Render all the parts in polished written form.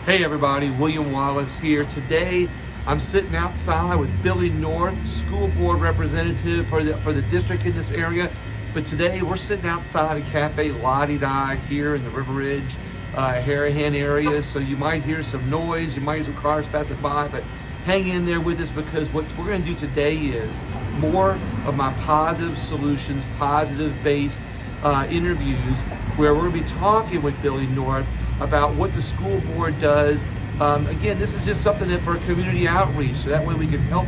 Hey everybody, William Wallace here. Today I'm sitting outside with Billy North, school board representative for the district in this area. But today we're sitting outside of Cafe Lottie Die here in the River Ridge, Harahan area. So you might hear some noise, you might hear some cars passing by, but hang in there with us because what we're going to do today is more of my positive solutions, positive based interviews where we're going to be talking with Billy North about what the school board does. Again, this is just something that for community outreach, so that way we can help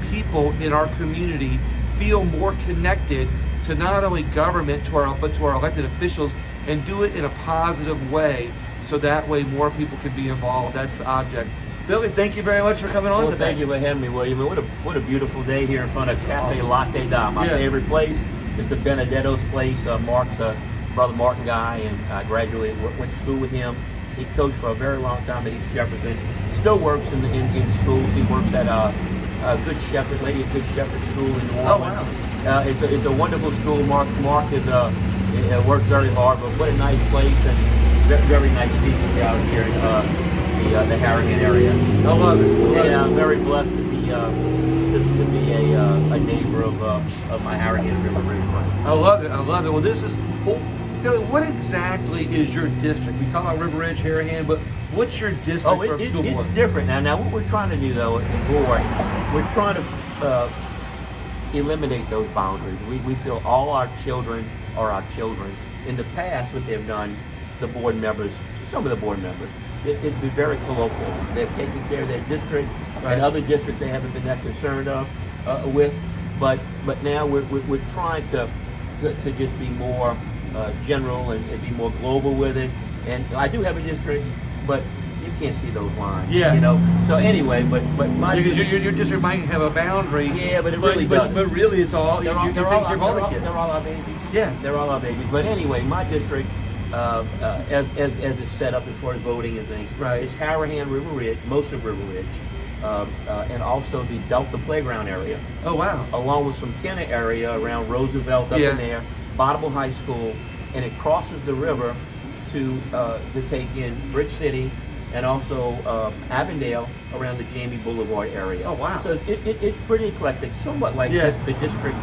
people in our community feel more connected to not only government, but to our elected officials, and do it in a positive way, so that way more people can be involved. That's the object. Billy, thank you very much for coming on today. Thank you for having me, William. What a beautiful day here in front of Cafe Latte Da. My favorite place is the Benedetto's place. Mark's brother Mark and guy, and I graduated, went to school with him. He coached for a very long time at East Jefferson. Still works in schools. He works at Good Shepherd, Lady of Good Shepherd School in New Orleans. Oh, wow. It's a wonderful school. Mark is works very hard, but what a nice place, and very nice people out here in the Harahan area. I love it. Yeah, I'm very blessed to be a neighbor of my Harahan River Ridge friend. I love it. Well, Billy, what exactly is your district? We call it River Ridge, Harahan, but what's your district for school board? It's different now. Now, what we're trying to do, though, at the board, we're trying to eliminate those boundaries. We feel all our children are our children. In the past, what they've done, some of the board members, it'd be very colloquial. They've taken care of their district, right, and other districts they haven't been that concerned with. But now we're trying to just be more general and be more global with it. And I do have a district, but you can't see those lines. Yeah. You know. So anyway, but my your district might have a boundary. Yeah, but it really doesn't. But really, it's all they're you take care of all the kids. They're all our babies. Yeah, they're all our babies. But anyway, my district, as it's set up as far as voting and things, right, it's Harahan, River Ridge, most of River Ridge, and also the Delta Playground area. Oh wow! Along with some Kenner area around Roosevelt up in there, Bonneville High School, and it crosses the river to take in Bridge City and also Avondale around the Jamie Boulevard area. Oh wow! So it's pretty eclectic, somewhat like the District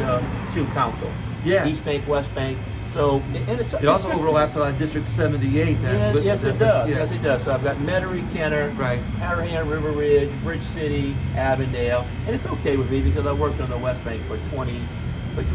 2 Council. Yeah. East Bank, West Bank. So it also overlaps on District 78. Yes, it does. Yes, it does. So I've got Metairie, Kenner, right, Harahan, River Ridge, Bridge City, Avondale, and it's okay with me because I worked on the West Bank for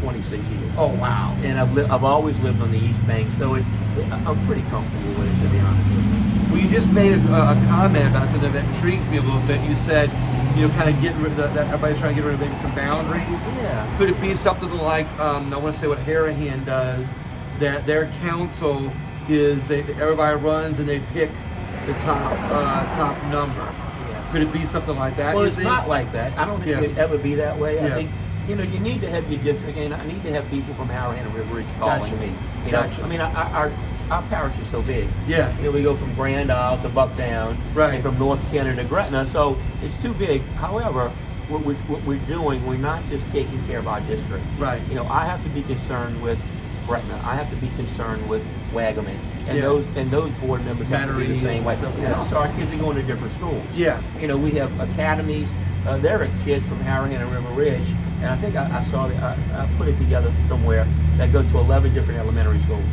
26 years. Oh wow! And I've always lived on the East Bank, so I'm pretty comfortable with it, to be honest with you. Well, you just made a comment about something that intrigues me a little bit. You said, kind of getting rid of that everybody's trying to get rid of maybe some boundaries. Yeah. Could it be something like I want to say what Harahan does, that their council is everybody runs and they pick the top number. Yeah. Could it be something like that? Well, it's not like that. I don't think it'd ever be that way. I think you need to have your district, and I need to have people from Harahan and River Ridge calling me. Gotcha. I mean, our parish is so big. Yeah. We go from Grand Isle to Bucktown, right, and from North Kenner to Gretna, so it's too big. However, what we're doing, we're not just taking care of our district. Right. I have to be concerned with Gretna. I have to be concerned with Wagaman, and those board members have to be the same way. And also, our kids are going to different schools. Yeah. We have academies. There are kids from Harahan and River Ridge, and I think I saw I put it together somewhere, that go to 11 different elementary schools.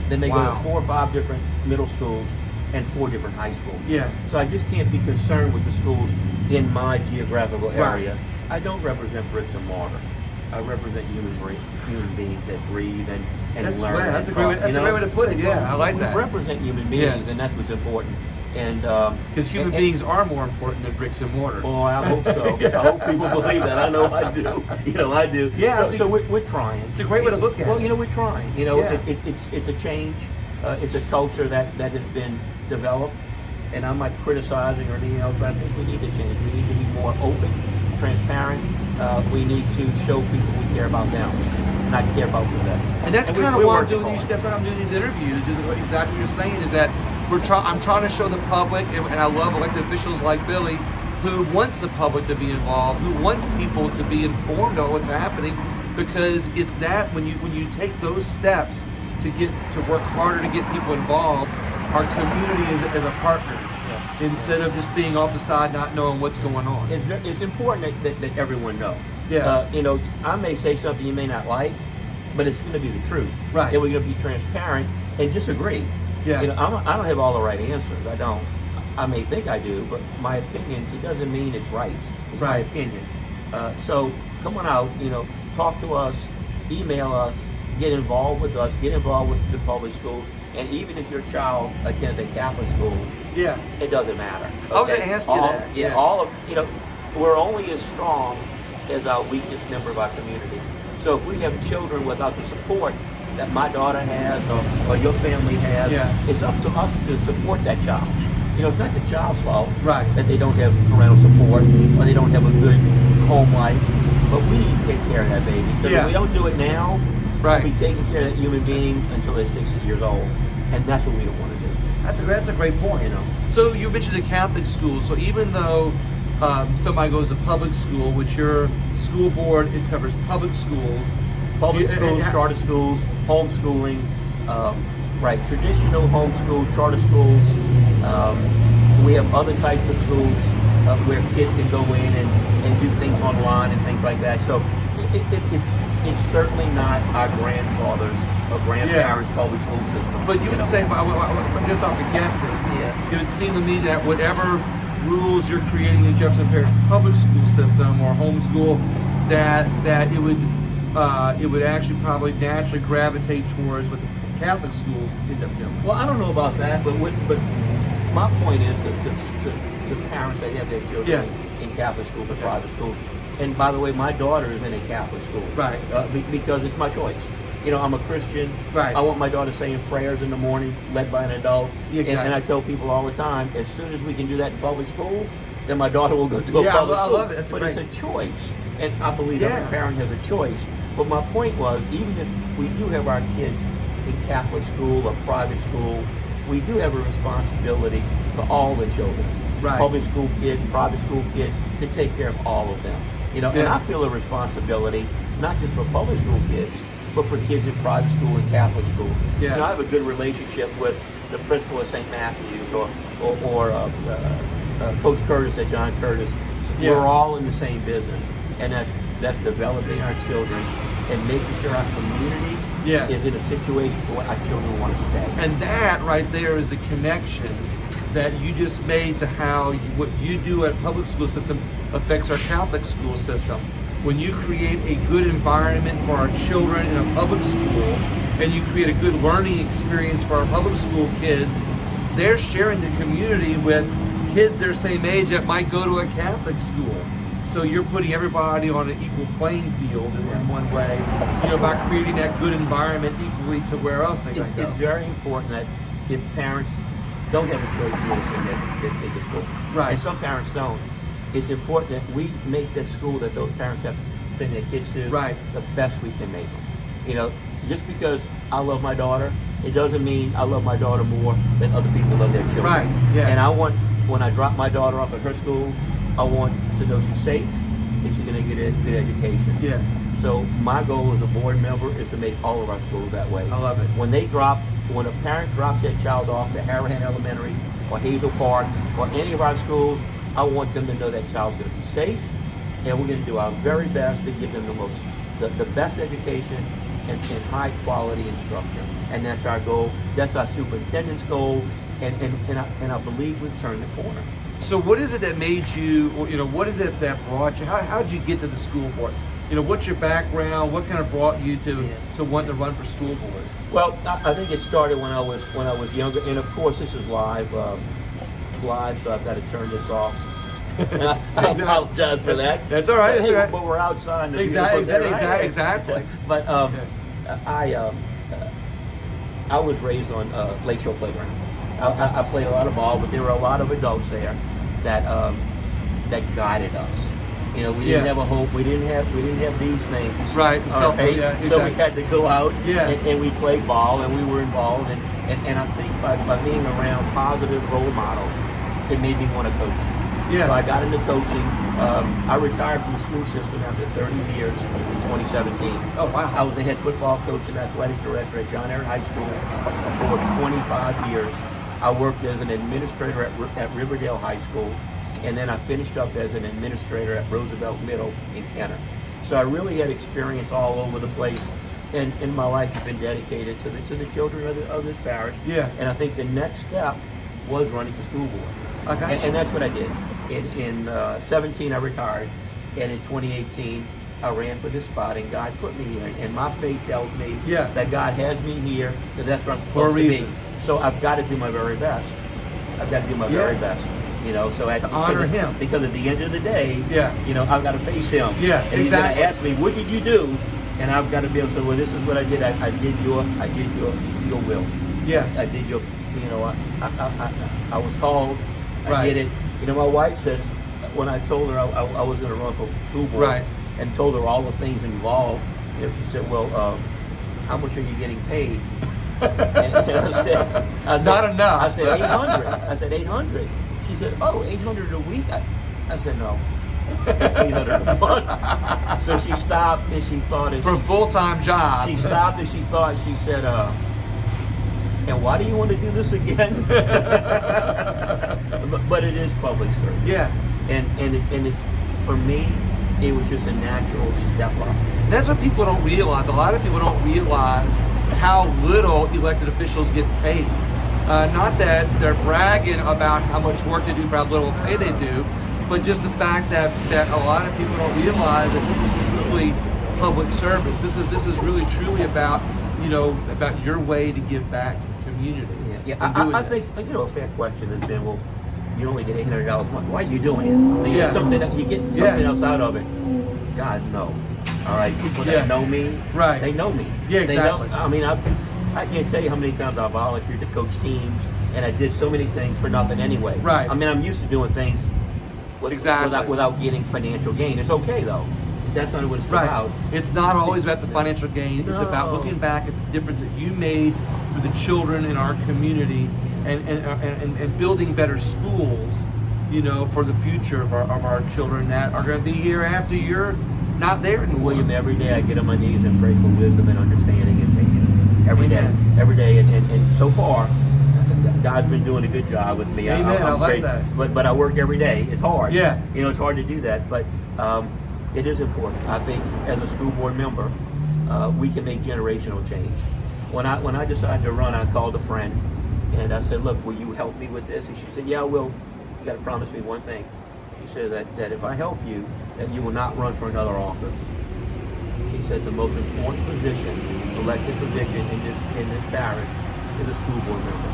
Then they go to 4 or 5 different middle schools and 4 different high schools. Yeah. So I just can't be concerned with the schools in my geographical area. Right. I don't represent bricks and mortar. I represent human beings that breathe and learn. Right. That's a great way to put it. Yeah, I like that. We represent human beings, and that's what's important. And because human beings are more important than bricks and mortar. Oh, I hope so. I hope people believe that. I know I do. I do. Yeah. So we're trying. It's a great way to look at it. Well, we're trying. It's a change. It's a culture that has been developed, and I'm not criticizing or anything else, but I think we need to change. We need to be more open, transparent. We need to show people we care about them, not care about them. And that's kind of why I'm doing these. That's why I'm doing these interviews. Is exactly what you're saying. Is that I'm trying to show the public, and I love elected officials like Billy, who wants the public to be involved, who wants people to be informed on what's happening, because it's that when you take those steps to work harder to get people involved, our community is a partner. instead of just being off the side, not knowing what's going on. It's important that everyone know. Yeah. I may say something you may not like, but it's going to be the truth. Right. And we're going to be transparent and disagree. Yeah. I don't have all the right answers. I don't. I may think I do, but my opinion, it doesn't mean it's right. It's my opinion. So come on out, talk to us, email us, get involved with us, get involved with the public schools. And even if your child attends a Catholic school, it doesn't matter. Okay? I was going to ask you that. Yeah, we're only as strong as our weakest member of our community. So if we have children without the support that my daughter has or your family has, it's up to us to support that child. It's not the child's fault that they don't have parental support or they don't have a good home life, but we need to take care of that baby. Because if we don't do it now, we'll be taking care of that human being until they're 60 years old, and that's what we don't want to do. That's a great point. So you mentioned the Catholic schools. So even though somebody goes to public school, which your school board, it covers public schools, charter schools, homeschooling, traditional homeschool, charter schools. We have other types of schools where kids can go in and do things online and things like that. So it's certainly not our grandfathers or grandparents' public school system. But you would say, just off of guessing, it would seem to me that whatever rules you're creating in Jefferson Parish public school system or homeschool, that it would actually probably naturally gravitate towards what the Catholic schools end up doing. Well, I don't know about that, but my point is that the parents that have their children in Catholic schools or private schools. And by the way, my daughter is in a Catholic school. Right. Because it's my choice. I'm a Christian. Right. I want my daughter saying prayers in the morning, led by an adult. Exactly. And I tell people all the time, as soon as we can do that in public school, then my daughter will go to a public school. I love it. That's but it's a choice. And I believe every parent has a choice. But my point was, even if we do have our kids in Catholic school or private school, we do have a responsibility to all the children. Right. Public school kids, private school kids, to take care of all of them. And I feel a responsibility, not just for public school kids, but for kids in private school and Catholic schools. Yeah. I have a good relationship with the principal of St. Matthew's or Coach Curtis at John Curtis. We're all in the same business, and that's developing our children and making sure our community is in a situation where our children want to stay. And that right there is the connection that you just made to how what you do at public school system affects our Catholic school system. When you create a good environment for our children in a public school and you create a good learning experience for our public school kids, they're sharing the community with kids their same age that might go to a Catholic school. So you're putting everybody on an equal playing field in one way, by creating that good environment equally to where else they might go. It's very important that if parents don't have a choice to send their kid to school, and some parents don't, it's important that we make that school that those parents have to send their kids to the best we can make them. Just because I love my daughter, it doesn't mean I love my daughter more than other people love their children. Right. Yeah. And I want, when I drop my daughter off at her school, I want to know she's safe and she's going to get a good education. Yeah. So my goal as a board member is to make all of our schools that way. I love it. When a parent drops their child off to Harahan Elementary or Hazel Park or any of our schools, I want them to know that child's going to be safe, and we're going to do our very best to give them the best education and high quality instruction. And that's our goal. That's our superintendent's goal. And I believe we've turned the corner. So what is it that made you, what is it that brought you, how did you get to the school board? What's your background? What kind of brought you to want to run for school board? Well, I think it started when I was younger, and of course this is live, so I've got to turn this off. I apologize for that. That's all right. But we're outside. And Exactly. But I was raised on Lake Shore Playground. I played a lot of ball, but there were a lot of adults there that guided us. We didn't have a hope. We didn't have these things. Right. So we had to go out and we played ball and we were involved. And I think by being around positive role models, it made me want to coach. Yeah. So I got into coaching. I retired from the school system after 30 years in 2017. Oh, wow. I was the head football coach and athletic director at John Ehret High School for 25 years. I worked as an administrator at Riverdale High School, and then I finished up as an administrator at Roosevelt Middle in Kenner. So I really had experience all over the place, and my life has been dedicated to the children of this parish. Yeah. And I think the next step was running for school board. I got you. And that's what I did. In 17, I retired, and in 2018, I ran for this spot, and God put me here. And my faith tells me that God has me here, that that's where I'm supposed to be. So I've got to do my very best. I've got to do my very best. You know, so to honor Him. Because at the end of the day, you know, I've got to face Him. Yeah, and He's going to ask me, "What did you do?" And I've got to be able to say, "Well, this is what I did. I did your will. Yeah, I did your. You know, I was called. I did it. You know, my wife says when I told her I was going to run for school board, and told her all the things involved, you know, she said, "Well, how much are you getting paid?" and I said, "Not enough." I said, $800. I said, $800. She said, "Oh, $800 a week?" I said, "No, $800 a month." So she stopped and she thought, for a full-time job. She stopped and she thought. She said, "And why do you want to do this again?" but it is public service. Yeah, and it's, for me, it was just a natural step up. That's what people don't realize. A lot of people don't realize how little elected officials get paid. Not that they're bragging about how much work they do for how little pay they do, but just the fact that a lot of people don't realize that this is truly public service. This is really truly about, you know, about your way to give back to the community. Yeah. I think, you know, a fair question has been, well, you only get $800 a month. Why are you doing it? You get something else out of it. God, no. All right, people that know me, they know me. Yeah, exactly. They know, I mean, I can't tell you how many times I volunteered to coach teams, and I did so many things for nothing anyway. Right. I mean, I'm used to doing things without getting financial gain. It's okay, though. That's not what it's about. It's not always about the financial gain. It's about looking back at the difference that you made for the children in our community, and building better schools, you know, for the future of our children that are going to be here after you're not there anymore. William, every day I get on my knees and pray for wisdom and understanding and patience. Every day, and so far, God's been doing a good job with me. Amen. I like that. But I work every day. It's hard. Yeah. You know, it's hard to do that, but it is important. I think as a school board member, we can make generational change. When I decided to run, I called a friend and I said, "Look, will you help me with this?" And she said, "Yeah, I will. You got to promise me one thing." She said that if I help you, that you will not run for another office. She said the most important position, elected position in this parish, is a school board member.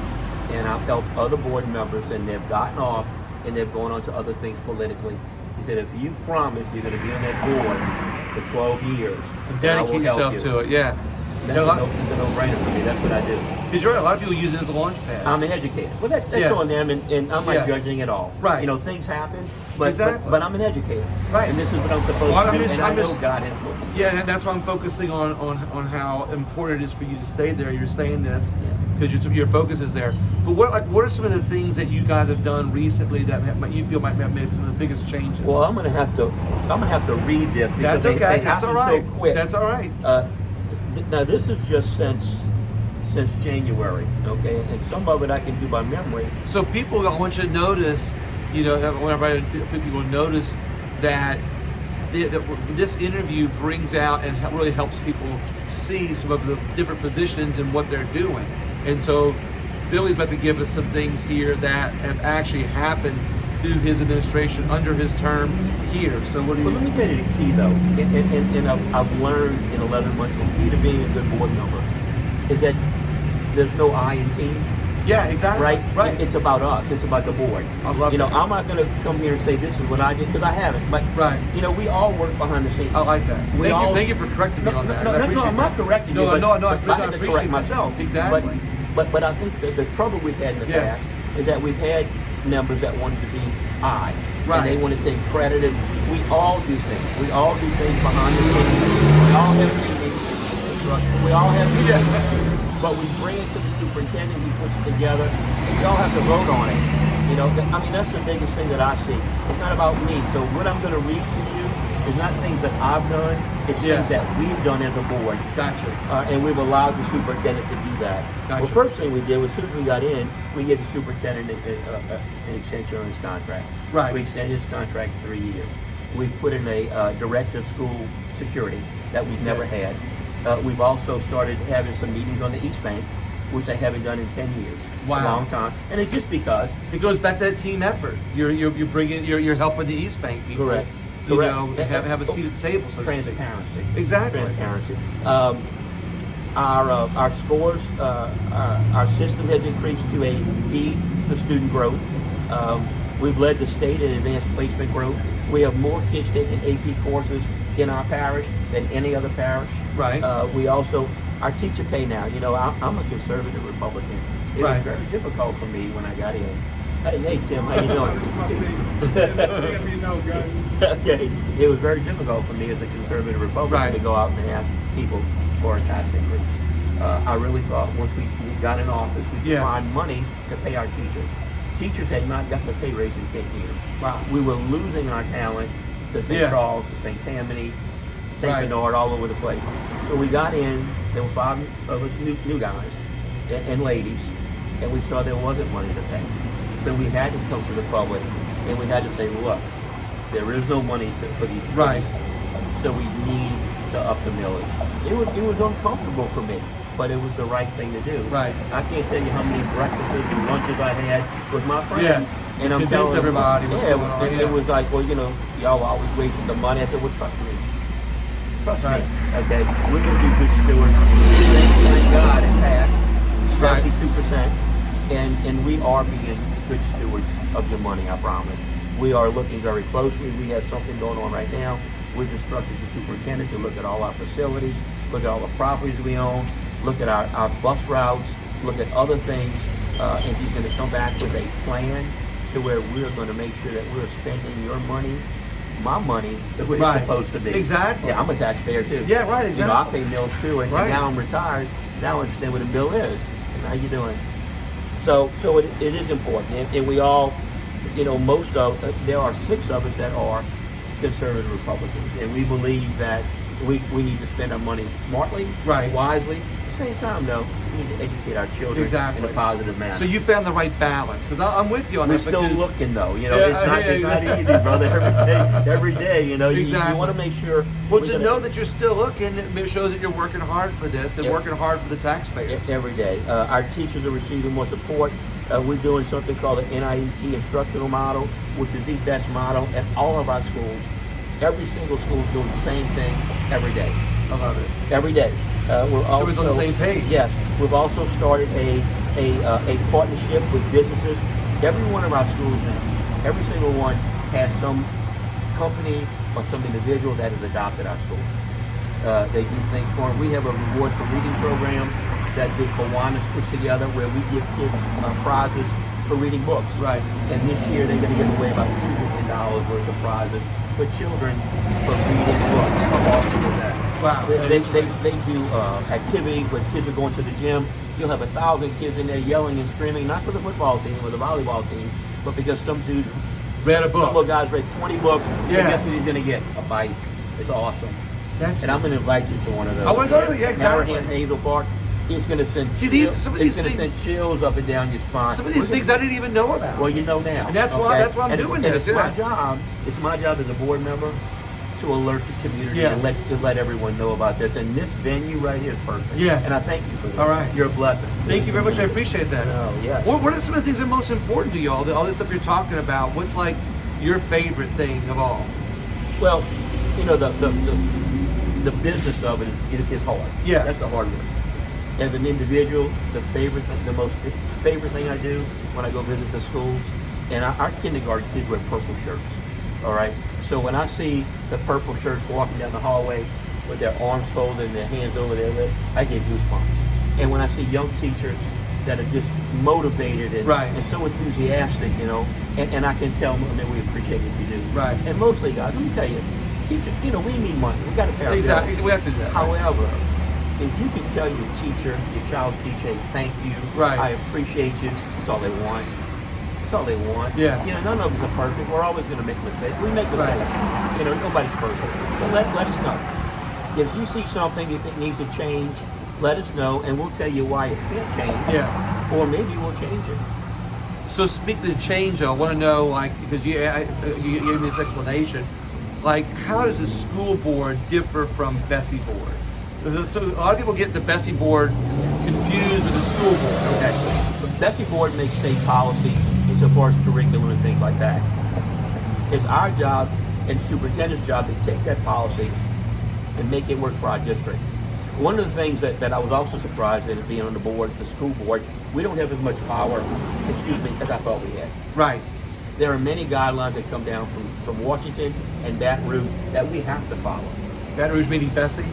And I've helped other board members, and they've gotten off, and they've gone on to other things politically. He said, if you promise you're going to be on that board for 12 years, and dedicate yourself to it, That's a no-brainer for me. That's what I do. Because you're right, a lot of people use it as a launch pad. I'm an educator. Well, that's on them, and I'm not judging at all. Right. You know, things happen, but I'm an educator. Right. And this is what I'm supposed to do, and I know God has put me. Yeah, and that's why I'm focusing on how important it is for you to stay there. You're saying this because your focus is there. But what are some of the things that you guys have done recently that you feel might have made some of the biggest changes? Well, I'm gonna have to read this because they happen so quick. That's all right. Now this is just since January, okay, and some of it I can do by memory. So people, I want you to notice, you know, whenever people notice that this interview brings out and really helps people see some of the different positions and what they're doing. And so Billy's about to give us some things here that have actually happened through his administration under his term here. So what do you? Well, let me tell you the key though, and I've learned in 11 months the key to being a good board member is that there's no I in team. Yeah, exactly. Right. It's about us. It's about the board. I love that. I'm not going to come here and say this is what I did because I haven't. But you know, we all work behind the scenes. I like that. Thank you for correcting me on that. No, I'm not correcting you. No, I had to correct myself. Exactly. But I think the trouble we've had in the past is that we've had members that wanted to be I. And they want to take credit. And we all do things. We all do things behind the scenes. We all have meetings. We all have meetings. But we bring it to the superintendent. He puts it together. We all have to vote on it. You know, I mean, that's the biggest thing that I see. It's not about me. So what I'm going to read to you It's not things that I've done. It's Yeah. things that we've done as a board. Gotcha. And we've allowed the superintendent to do that. Gotcha. Well, first thing we did was, as soon as we got in, we gave the superintendent an extension on his contract. Right. We extended his contract 3 years. We put in a director of school security that we've never had. We've also started having some meetings on the East Bank, which I haven't done in 10 years. Wow. A long time. And it's just because. It goes back to that team effort. You're bringing, you're helping the East Bank people. Correct. You Correct. know, have a seat at the table. So to speak. Transparency. Exactly. Transparency. Our scores, our system has increased to a B for student growth. We've led the state in advanced placement growth. We have more kids taking AP courses in our parish than any other parish. Right. We also, our teacher pay now, you know, I'm a conservative Republican. It Right. was very difficult for me when I got in. Hey Tim, how you doing? Okay, it was very difficult for me as a conservative Republican Right. to go out and ask people for a tax increase. I really thought once we got in office, we could Yeah. find money to pay our teachers. Teachers had not gotten a pay raise in 10 years. Wow. We were losing our talent to St. Yeah. Charles, to St. Tammany, St. Right. Bernard, all over the place. So we got in, there were 5 of us new guys and ladies, and we saw there wasn't money to pay. So we had to come to the public, and we had to say, look, there is no money for these kids. Right. So we need to up the millage. It was uncomfortable for me, but it was the right thing to do. Right. I can't tell you how many breakfasts and lunches I had with my friends. Yeah. And I'm Convince telling them, everybody what's yeah, going on, and yeah. it was like, well, you know, y'all always wasting the money. I said, well, trust me. Trust Right. me. Okay, we're going to be good stewards. Thank God it passed, Right. 72%. And we are being good stewards of your money, I promise. We are looking very closely. We have something going on right now. We've instructed the superintendent to look at all our facilities, look at all the properties we own, look at our bus routes, look at other things, and he's going to come back with a plan to where we're going to make sure that we're spending your money, my money, the way Right. it's supposed to be. Exactly. Yeah, I'm a taxpayer too. Yeah, right, You know, I exactly. pay mills too, and Right. now I'm retired. Now I understand what a bill is. And how you doing? So it is important, and we all, you know, there are 6 of us that are conservative Republicans, and we believe that we need to spend our money smartly, Right. wisely. At the same time, though, we need to educate our children Exactly. in a positive manner. So you found the right balance, because I'm with you on We're that. still because- looking, though. You know, Yeah, it's not yeah. easy, brother. Every day, you know, you Exactly. want to make sure. Well, we're to gonna- know that you're still looking, it shows that you're working hard for this and Yeah. working hard for the taxpayers. Every day. Our teachers are receiving more support. We're doing something called the NIET instructional model, which is the best model at all of our schools. Every single school is doing the same thing every day. I love it. Every day. We're also, it's on the same page. Yes. We've also started a partnership with businesses. Every one of our schools now, every single one has some company or some individual that has adopted our school. They do things for them. We have a rewards for reading program that the Kiwanis puts together where we give kids prizes for reading books. Right. And this year they're going to give away about $2 million worth of prizes for children for reading books. How awesome is that? Wow. They do activities where kids are going to the gym. You'll have 1,000 kids in there yelling and screaming, not for the football team or the volleyball team, but because some dude Read a book. Some guys read 20 books. Yeah. And guess what he's going to get? A bike. It's awesome. That's I'm going to invite you to one of those. I wanna go to it, yeah, exactly. Marahan Hazel Park. It's going to send. See, some of these it's going to things- send chills up and down your spine. some of these things I didn't even know about. Well, you know now. And that's why I'm And doing it's, this, And yeah. it's my job as a board member to alert the community Yeah. and let everyone know about this. And this venue right here is perfect. Yeah. And I thank you for this. All right. You're a blessing. Thank you very much. I appreciate that. Oh, yes. What are some of the things that are most important to you? All this stuff you're talking about. What's like your favorite thing of all? Well, you know, the business of it is hard. Yeah. That's the hard one. As an individual, the most favorite thing I do when I go visit the schools, and our kindergarten kids wear purple shirts. All right. So when I see the purple shirts walking down the hallway with their arms folded and their hands over their head, I get goosebumps. And when I see young teachers that are just motivated and, Right. and so enthusiastic, you know, and I can tell them that we appreciate what you do. Right. And mostly, guys, let me tell you, teachers, you know, we need money. We got to pay our Exactly. bills. We have to do that. However, if you can tell your teacher, your child's teacher, thank you, Right. I appreciate you, that's all they want. That's all they want. Yeah. You know, none of us are perfect. We're always going to make mistakes. We make mistakes. Right. You know, nobody's perfect. But let us know. If you see something you think needs to change, let us know, and we'll tell you why it can't change. Yeah. Or maybe we'll change it. So speaking of change, I want to know, like, because you gave me this explanation, like, how does the school board differ from Bessie board? So a lot of people get the Bessie board confused with the school board. Okay. The Bessie board makes state policy insofar as curriculum and things like that. It's our job and the superintendent's job to take that policy and make it work for our district. One of the things that I was also surprised at being on the board, the school board, we don't have as much power, as I thought we had. Right. There are many guidelines that come down from Washington and Baton Rouge that we have to follow. Baton Rouge meaning Bessie?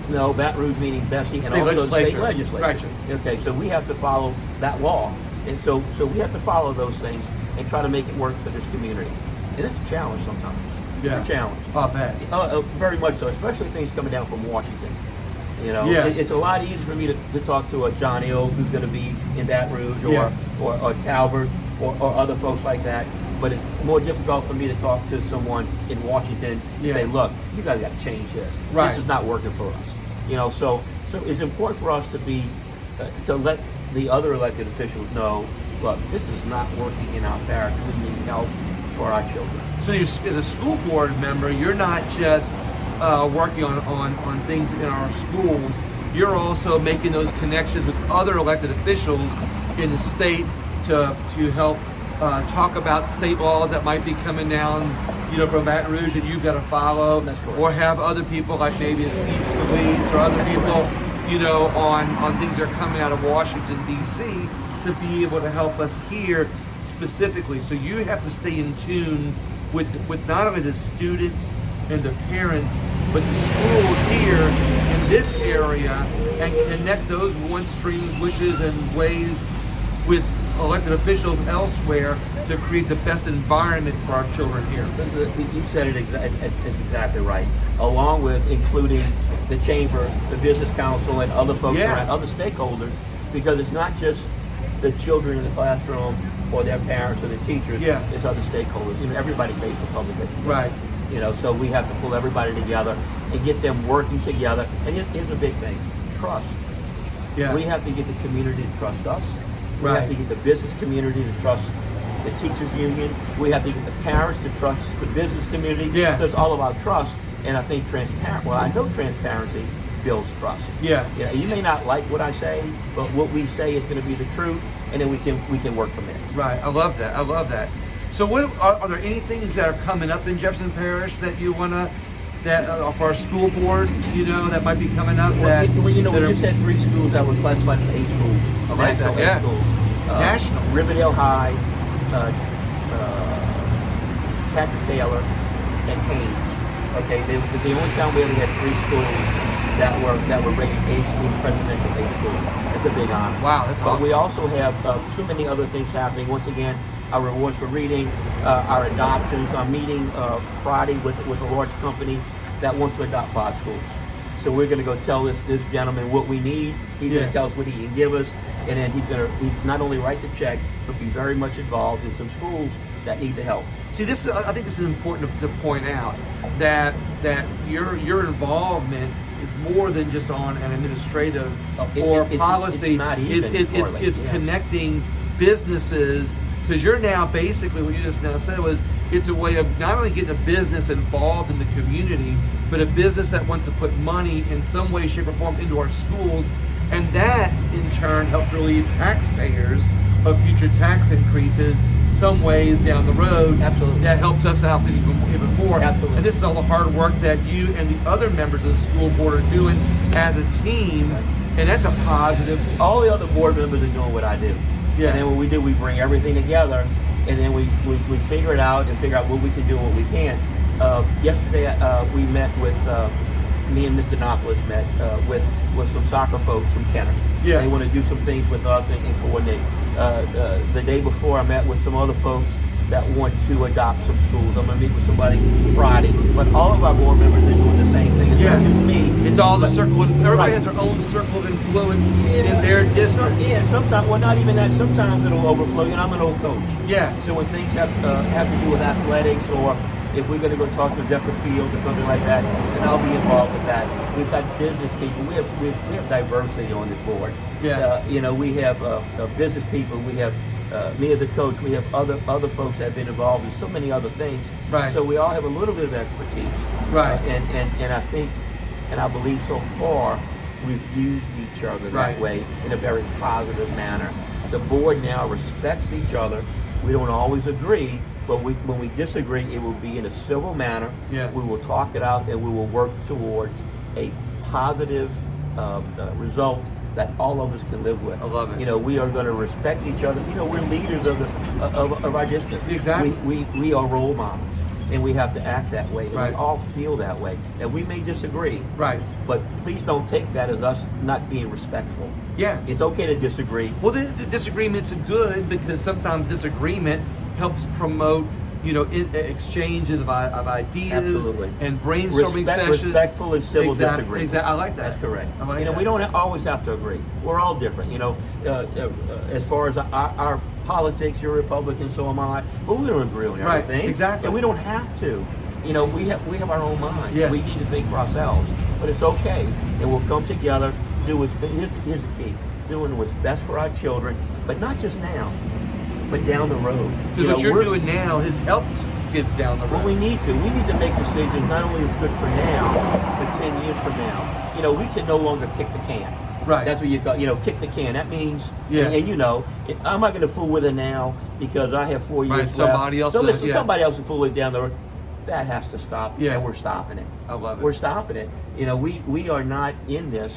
No, Baton Rouge meaning Bessie and State also legislature. state legislature. Right. Okay, so we have to follow that law. And so we have to follow those things and try to make it work for this community. And it's a challenge sometimes. Yeah. It's a challenge. Oh, bad. Very much so, especially things coming down from Washington. You know, Yeah. it's a lot easier for me to talk to a Johnny O who's going to be in Baton Rouge or Talbot or other folks like that. But it's more difficult for me to talk to someone in Washington and say, look, you guys got to change this. Right. This is not working for us. You know, so it's important for us to be to let the other elected officials know, look, this is not working in our parish. We need help for our children. So you, as a school board member, you're not just working on things in our schools. You're also making those connections with other elected officials in the state to help talk about state laws that might be coming down, you know, from Baton Rouge that you've got to follow. That's correct. Or have other people like maybe Steve Scalise or other people, you know, on things that are coming out of Washington, D.C. to be able to help us here specifically. So you have to stay in tune with not only the students and the parents, but the schools here in this area and connect those wants, dreams, wishes, and ways with elected officials elsewhere to create the best environment for our children here. You said it it's exactly right. Along with including the chamber, the business council, and other folks around, other stakeholders, because it's not just the children in the classroom or their parents or the teachers. It's other stakeholders. You know, everybody pays for public education. Right. You know, so we have to pull everybody together and get them working together. And here's a big thing: trust. Yeah. We have to get the community to trust us. We Right. have to get the business community to trust the teachers union. We have to get the parents to trust the business community. Yeah. So it's all about trust. And I think I know transparency builds trust. Yeah. You know, you may not like what I say, but what we say is going to be the truth, and then we can work from there. Right. I love that. So what are there any things that are coming up in Jefferson Parish that you want to, that for our school board, you know, that might be coming up? Well, you know, we just had 3 schools that were classified as A schools. I like that, National A schools. National. Riverdale High, Patrick Taylor, and Haynes. Okay, it was the only time we ever had 3 schools that were rated A schools, presidential A schools. That's a big honor. Wow, that's But awesome. we also have so many other things happening. Once again, our rewards for reading, our adoptions. I'm meeting Friday with a large company that wants to adopt 5 schools. So we're going to go tell this gentleman what we need. He's going to tell us what he can give us, and then he's not only write the check, but be very much involved in some schools that need the help. See, I think this is important to point out that your involvement is more than just on an administrative or policy. It's not even. It's connecting businesses, because you're now basically, what you just now said was, it's a way of not only getting a business involved in the community, but a business that wants to put money in some way, shape, or form into our schools, and that in turn helps relieve taxpayers of future tax increases some ways down the road. Absolutely. That helps us out even more. Absolutely. And this is all the hard work that you and the other members of the school board are doing as a team, and that's a positive. All the other board members are doing what I do. Yeah. And then what we do, we bring everything together, and then we figure it out and figure out what we can do and what we can't. Yesterday, we met with, me and Mr. Nopolis met with some soccer folks from Kenner. Yeah. They want to do some things with us and coordinate. The day before, I met with some other folks that want to adopt some schools. I'm going to meet with somebody Friday. But all of our board members are doing the same thing. It's not just me. It's all the but- circle. Everybody Right. has their own circle of influence in their district. Yeah, sometimes, well, not even that. Sometimes it'll overflow. You know, I'm an old coach. Yeah. So when things have to do with athletics, or if we're going to go talk to Jefferson Field or something like that, then I'll be involved with that. We've got business people. We have diversity on this board. Yeah. You know, we have business people. We have me as a coach. We have other folks that have been involved in so many other things. Right. So we all have a little bit of expertise. Right. And I think, and I believe so far, we've used each other Right. that way in a very positive manner. The board now respects each other. We don't always agree, but when we disagree, it will be in a civil manner. Yeah. We will talk it out, and we will work towards a positive result that all of us can live with. I love it. You know, we are going to respect each other. You know, we're leaders of our district. Exactly. We are role models, and we have to act that way. And Right. we all feel that way, and we may disagree. Right. But please don't take that as us not being respectful. Yeah. It's okay to disagree. Well, the disagreements are good because sometimes disagreement helps promote, exchanges of ideas Absolutely. and brainstorming sessions. Respectful and civil disagreement. Exactly. I like that. That's correct. I like that. We don't always have to agree. We're all different. As far as our politics, you're Republican, so am I. But we don't agree on Right, everything. exactly. And we don't have to. We have our own minds. Yeah. We need to think for ourselves. But it's okay, and we'll come together. Here's the key: doing what's best for our children, but not just now, but down the road. Because what you're doing now has helped kids down the road. Well, we need to make decisions not only is good for now, but 10 years from now. We can no longer kick the can. Right. That's what you got. Kick the can. That means, Yeah. I'm not going to fool with it now because I have 4 years Right, left. somebody else So is- listen, yeah. somebody else will fool with it down the road. That has to stop. Yeah. And we're stopping it. I love it. We're stopping it. We are not in this,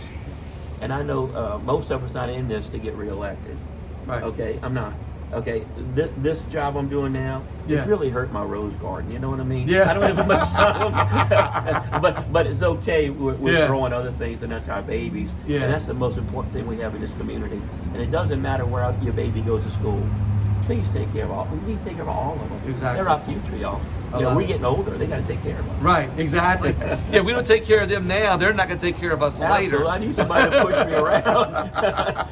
and I know most of us not in this to get reelected. Right. Okay, I'm not. Okay, this job I'm doing now, Yeah. it's really hurt my rose garden. You know what I mean? Yeah. I don't have much time, but it's okay. We're Yeah. growing other things, and that's our babies. Yeah. And that's the most important thing we have in this community. And it doesn't matter where your baby goes to school. Please take care of all. We need to take care of all of them. Exactly. They're our future, y'all. I love We're it. getting older. They got to take care of us. Right, exactly. Yeah, we don't take care of them now. They're not going to take care of us later. Absolutely. I need somebody to push me around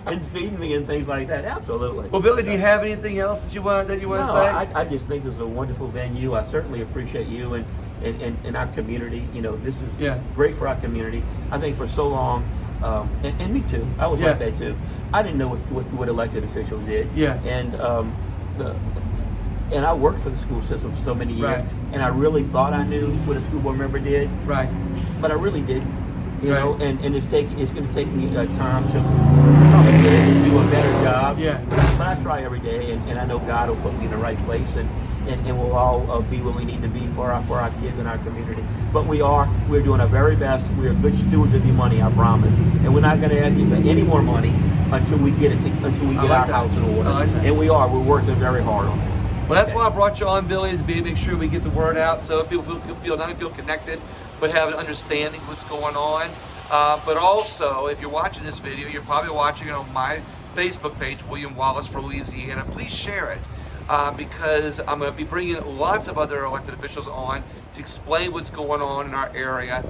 and feed me and things like that. Absolutely. Well, Billy, do you have anything else that you want to No, say? I just think this is a wonderful venue. I certainly appreciate you and our community. This is Yeah. great for our community. I think for so long, and me too. I was Yeah. like that too. I didn't know what elected officials did. Yeah. And I worked for the school system for so many years, Right. and I really thought I knew what a school board member did, Right. but I really didn't. Right. And it's going to take me time to probably get in and do a better job. Yeah. But I try every day, and I know God will put me in the right place, and we'll all be where we need to be for our kids and our community. But we're doing our very best. We are good stewards of your money, I promise. And we're not going to ask you for any more money until we get our that. house in order. I like that. And we're working very hard on it. Well, that's why I brought you on, Billy, to make sure we get the word out so people feel not only feel connected, but have an understanding of what's going on. But also, if you're watching this video, you're probably watching it on my Facebook page, William Wallace for Louisiana. Please share it because I'm going to be bringing lots of other elected officials on to explain what's going on in our area.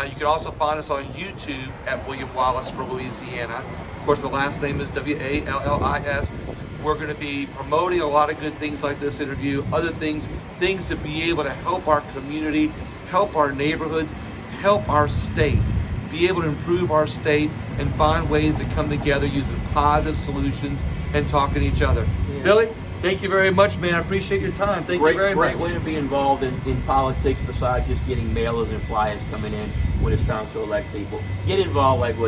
You can also find us on YouTube at William Wallace for Louisiana. Of course, my last name is Wallis. We're going to be promoting a lot of good things like this interview, other things to be able to help our community, help our neighborhoods, help our state, be able to improve our state and find ways to come together using positive solutions and talking to each other. Yeah. Billy, thank you very much, man. I appreciate your time. Thank you very much. Great way to be involved in politics besides just getting mailers and flyers coming in when it's time to elect people. Get involved like what